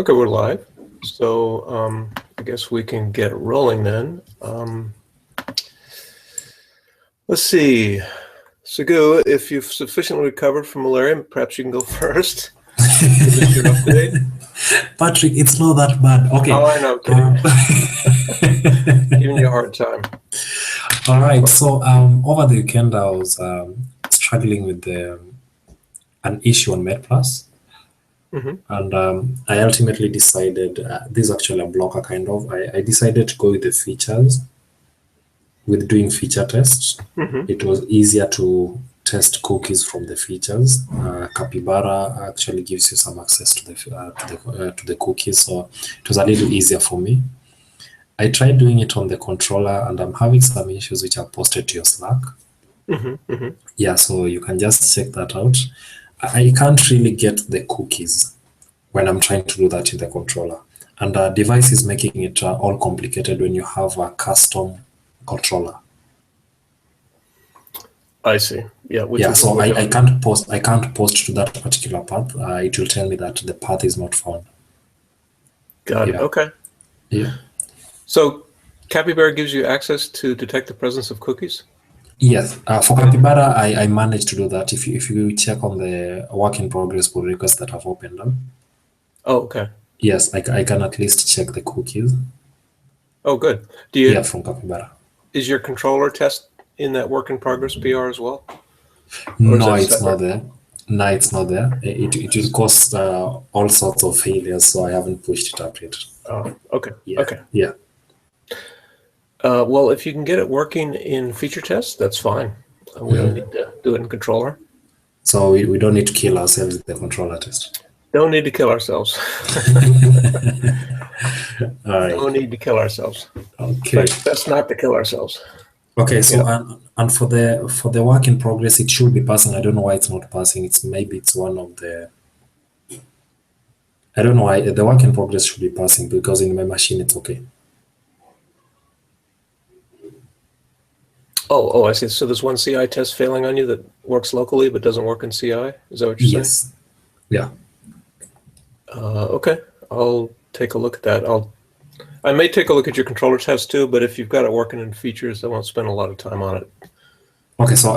Okay, we're live. So I guess we can get rolling then. Let's see. Sagu, if you've sufficiently recovered from malaria, perhaps you can go first. Give us your update. Patrick, it's not that bad. Okay. Oh, I know, kidding. Giving you a hard time. All right. So over the weekend, I was struggling with an issue on MedPlus. And I ultimately decided, this is actually a blocker kind of, I decided to go with the features, with doing feature tests. It was easier to test cookies from the features. Capybara actually gives you some access to the cookies, so it was a little easier for me. I tried doing it on the controller, and I'm having some issues which are posted to your Slack. Yeah, so you can just check that out. I can't really get the cookies when I'm trying to do that in the controller. And the device is making it all complicated when you have a custom controller. I see. Yeah. Yeah. So I can't post to that particular path. It will tell me that the path is not found. Got it. Okay. Yeah. So Capybara gives you access to detect the presence of cookies? Yes. For Capybara, I managed to do that. If you check on the work in progress pull requests that I've opened them. Oh, okay. Yes, I can at least check the cookies. Oh, good. Do you? Yeah, from Capybara. Is your controller test in that work in progress PR as well? No, it's not there. No, it's not there. It will cause all sorts of failures, so I haven't pushed it up yet. Oh, okay. Yeah. Okay. Yeah. Well, if you can get it working in feature tests, that's fine. We don't need to do it in controller. So we don't need to kill ourselves with the controller test. Don't need to kill ourselves. All right. No need to kill ourselves. Okay. Best not to kill ourselves. Okay. So and for the work in progress, it should be passing. I don't know why it's not passing. Maybe it's one of the. I don't know why the work in progress should be passing, because in my machine it's okay. Oh, I see. So there's one CI test failing on you that works locally but doesn't work in CI? Is that what you're saying? Yes. Yeah. Okay. I'll take a look at that. I may take a look at your controller test too, but if you've got it working in features, I won't spend a lot of time on it. Okay, so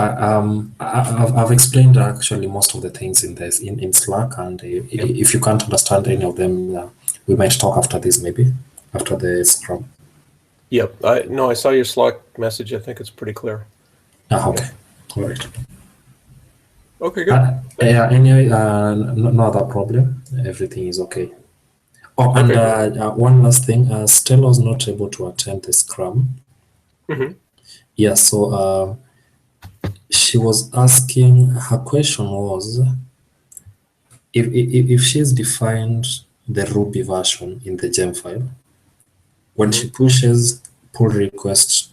I've explained actually most of the things in this in Slack, and if you can't understand any of them, we might talk after this, maybe after the Scrum. Yep. I saw your Slack message. I think it's pretty clear. Okay. All right. Okay, good. Yeah. Anyway, no other problem. Everything is okay. Oh, and one last thing. Stella was not able to attend the Scrum. Yeah. So she was asking. Her question was, if she's defined the Ruby version in the gem file, when she pushes pull request,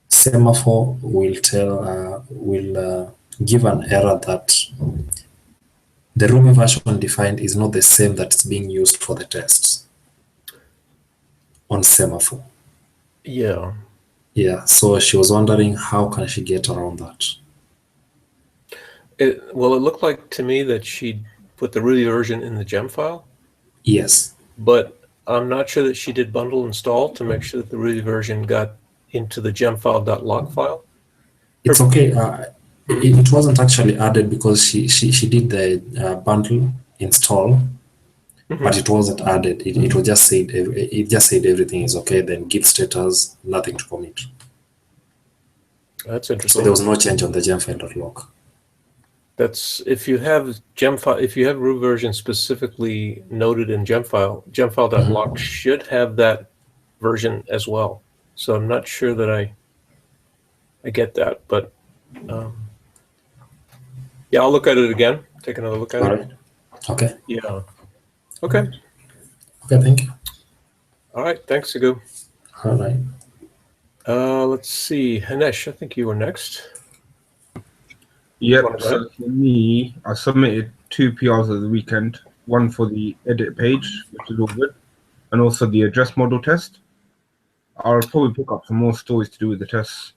semaphore will give an error that the Ruby version defined is not the same that's being used for the tests on semaphore. Yeah. Yeah. So she was wondering how can she get around that. Well, it looked like to me that she put the Ruby version in the gem file. Yes. But I'm not sure that she did bundle install to make sure that the Ruby version got into the gemfile.log file. It's okay. It wasn't actually added because she did the bundle install, but it wasn't added. It was just said everything is okay. Then git status, nothing to commit. That's interesting. So there was no change on the gemfile.log. That's if you have Ruby version specifically noted in gemfile.log should have that version as well. So I'm not sure that I get that, but yeah, I'll look at it again. Take another look at it. All right. Okay. Yeah. Okay. Okay. Thank you. All right. Thanks, Sagu. All right. Let's see, Hanesh. I think you were next. Yep. So for me, I submitted 2 PRs of the weekend. One for the edit page, which is all good, and also the address model test. I'll probably pick up some more stories to do with the tests.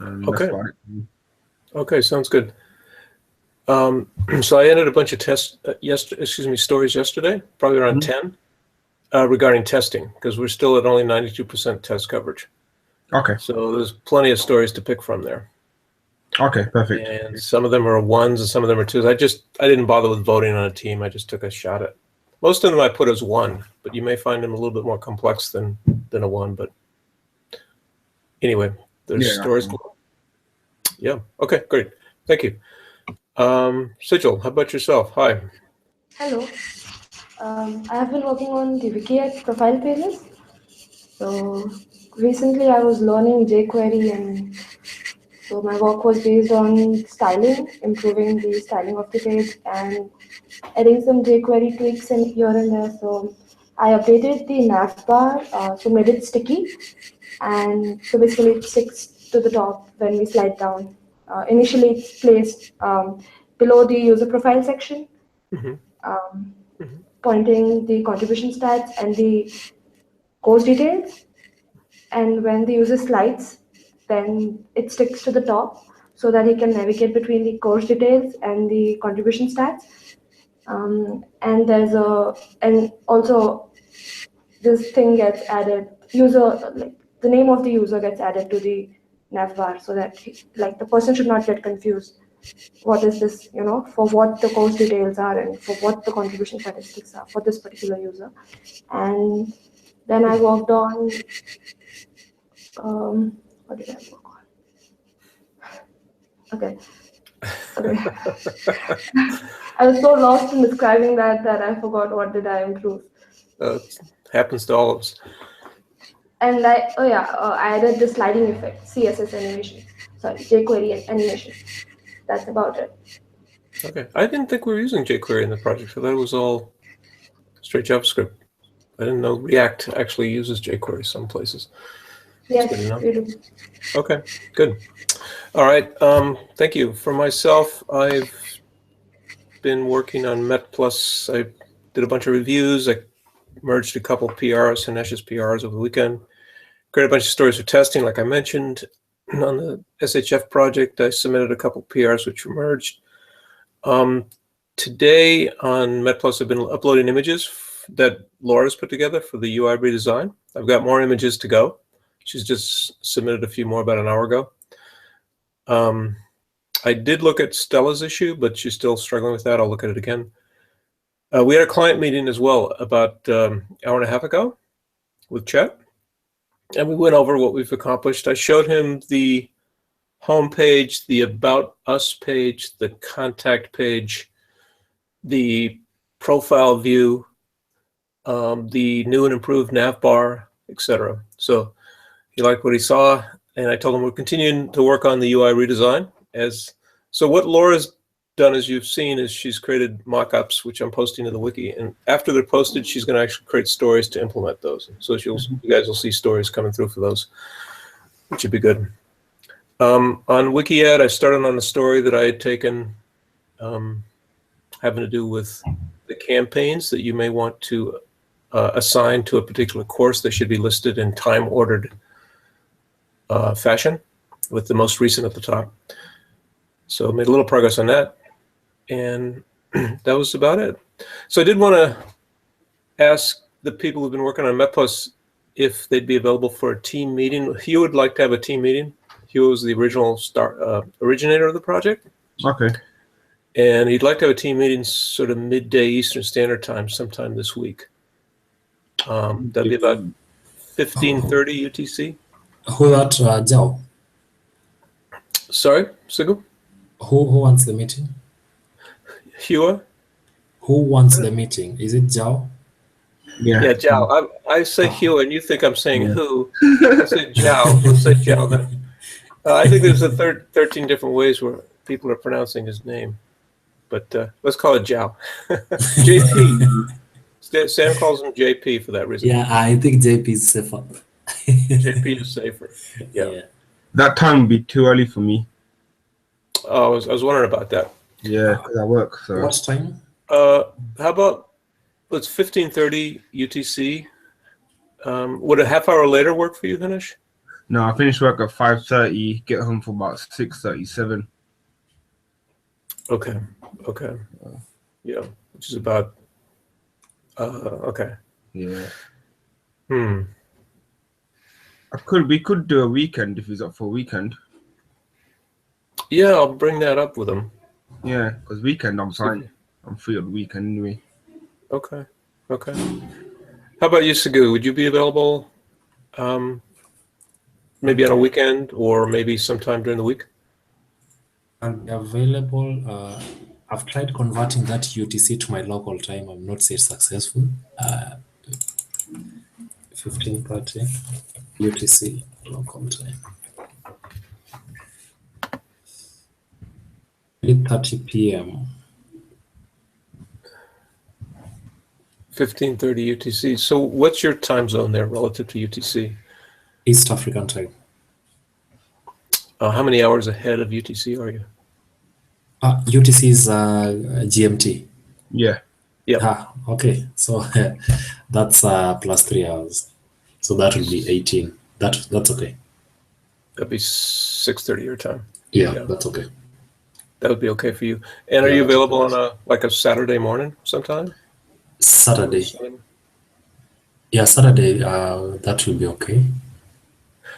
Okay. Okay, sounds good. So I ended a bunch of stories yesterday, probably around 10, regarding testing, because we're still at only 92% test coverage. Okay. So there's plenty of stories to pick from there. Okay, perfect. And some of them are ones and some of them are twos. I didn't bother with voting on a team. I just took a shot at. Most of them I put as one, but you may find them a little bit more complex than a one. But anyway, there's stories. Yeah. Okay, great. Thank you. Sigil, how about yourself? Hi. Hello. I have been working on the Wiki profile pages. So recently I was learning jQuery, and so my work was based on styling, improving the styling of the page and adding some jQuery tweaks in here and there. So I updated the nav bar, so made it sticky, and so basically it sticks to the top when we slide down. Initially it's placed below the user profile section, pointing the contribution stats and the course details. And when the user slides, then it sticks to the top so that he can navigate between the course details and the contribution stats. And also this thing gets added, the name of the user gets added to the nav bar, so that the person should not get confused. What is this, for what the course details are and for what the contribution statistics are for this particular user. And then I worked on, what did I work on? Okay. I was so lost in describing that I forgot what did I improve. It happens to all of us. And I added the sliding effect, CSS animation. Sorry, jQuery animation. That's about it. Okay. I didn't think we were using jQuery in the project, so that was all straight JavaScript. I didn't know React actually uses jQuery some places. Yes, we do. Okay, good. All right, thank you. For myself, I've been working on Met Plus. I did a bunch of reviews. I merged a couple PRs, Hanesh's PRs over the weekend. Created a bunch of stories for testing, like I mentioned. On the SHF project, I submitted a couple PRs which were merged. Today on Met Plus, I've been uploading images that Laura's put together for the UI redesign. I've got more images to go. She's just submitted a few more about an hour ago. I did look at Stella's issue, but she's still struggling with that. I'll look at it again. We had a client meeting as well about an hour and a half ago with Chet, and we went over what we've accomplished. I showed him the home page, the About Us page, the contact page, the profile view, the new and improved nav bar, etc. So he liked what he saw, and I told him we're continuing to work on the UI redesign. So what Laura's done, as you've seen, is she's created mock-ups, which I'm posting to the wiki, and after they're posted, she's going to actually create stories to implement those. So you guys will see stories coming through for those, which would be good. On WikiAd, I started on a story that I had taken having to do with the campaigns that you may want to assign to a particular course. They should be listed in time-ordered fashion, with the most recent at the top. So made a little progress on that, and that was about it. So I did want to ask the people who've been working on MetPlus if they'd be available for a team meeting. Hugh would like to have a team meeting. Hugh was the original originator of the project. Okay. And he'd like to have a team meeting sort of midday Eastern Standard Time sometime this week. That'd be about 15:30 UTC. Who that, Jao? Sorry, Sigu? Who wants the meeting? Hua? Who wants the meeting? Is it Jao? Yeah, Jao. I say Hua, and you think I'm saying who. I say Jao. We'll say Jao then. I think there's 13 different ways where people are pronouncing his name. But let's call it Jao. JP. Sam calls him JP for that reason. Yeah, I think JP is safer. JP is safer. Yeah. That time would be too early for me. Oh, I was wondering about that. Yeah, because I work. So. What time? How about, it's 15:30 UTC. Would a half hour later work for you, Ganesh? No, I finish work at 5:30, get home for about 6:37. Okay. Okay. Yeah, which is about. Okay. Yeah. Hmm. We could do a weekend if he's up for a weekend. Yeah, I'll bring that up with him. Yeah, because weekend I'm See if fine. I'm free on the weekend anyway. Okay. Okay. How about you, Sagu? Would you be available maybe on a weekend or maybe sometime during the week? I'll be available. I've tried converting that UTC to my local time. I'm not yet successful. 15:30 UTC local time. 8:30 p.m. 15:30 UTC. So what's your time zone there relative to UTC? East African time. How many hours ahead of UTC are you? UTC is GMT. Yeah. Yeah. Okay. So that's plus 3 hours. So that will be 18. That's okay. That'd be 6:30 your time. Yeah, that's okay. That would be okay for you. And are Yeah, you that's available okay. on a Saturday morning sometime? Saturday. Yeah, Saturday. That will be okay.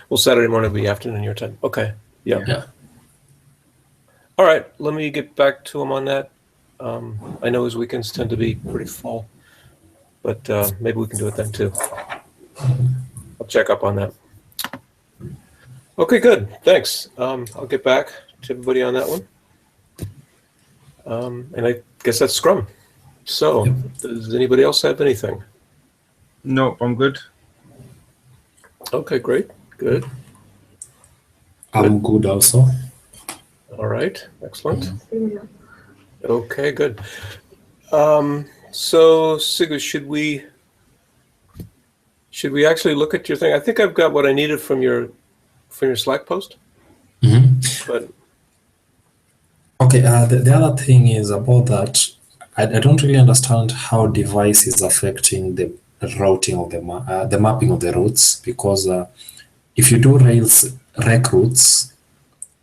Well, Saturday morning will be afternoon your time. Okay. Yeah. Yeah. All right. Let me get back to him on that. I know his weekends tend to be pretty full, but maybe we can do it then too. I'll check up on that. Okay, good. Thanks. I'll get back to everybody on that one. And I guess that's Scrum. So, does anybody else have anything? Nope, I'm good. Okay, great. Good. I'm good also. All right. Excellent. Yeah. Okay, good. So, Sigu, should we actually look at your thing? I think I've got what I needed from your Slack post. But Okay. The other thing is about that. I don't really understand how device is affecting the routing of the mapping of the routes, because if you do Rails rec routes,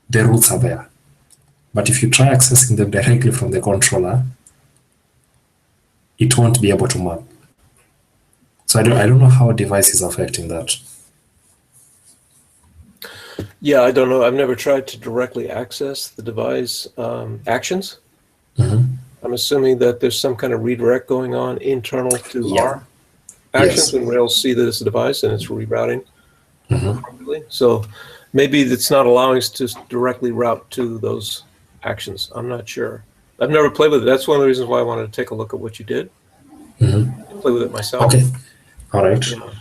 the routes are there. But if you try accessing them directly from the controller, it won't be able to map. So I don't know how device is affecting that. yeah, I don't know. I've never tried to directly access the device actions. I'm assuming that there's some kind of redirect going on internal to our actions when Rails see that it's a device and it's rerouting appropriately. So maybe it's not allowing us to directly route to those actions. I'm not sure. I've never played with it. That's one of the reasons why I wanted to take a look at what you did. Play with it myself. Okay. All right. Yeah.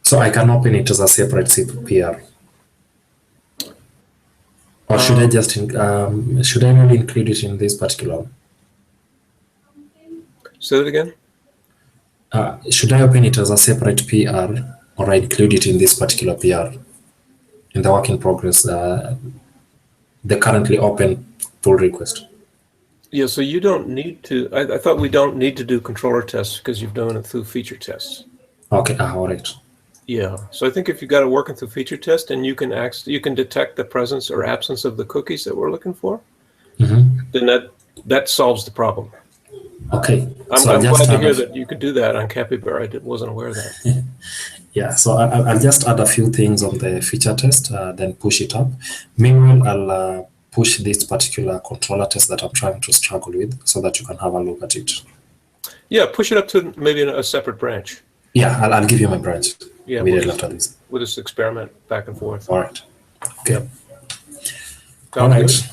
So I can open it as a separate CPR. Or should I just should I really include it in this particular one? Say that again? Should I open it as a separate PR, or I include it in this particular PR in the work in progress, the currently open pull request? Yeah, so you don't need to, I thought we don't need to do controller tests because you've done it through feature tests. Okay, all right. Yeah, so I think if you got it working through feature test and you can detect the presence or absence of the cookies that we're looking for, then that solves the problem. Okay. I'm So glad to hear that you could do that on Capybara. I wasn't aware of that. Yeah, so I'll just add a few things on the feature test, then push it up. Meanwhile, I'll push this particular controller test that I'm trying to struggle with so that you can have a look at it. Yeah, push it up to maybe a separate branch. Yeah, I'll give you my branch immediately after this. We'll just experiment back and forth. All right. Okay. Yep. All right.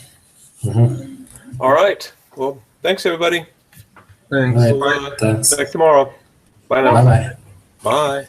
All right. Well, thanks, everybody. Thanks. All right. Thanks. Back tomorrow. Bye now. Bye-bye. Bye.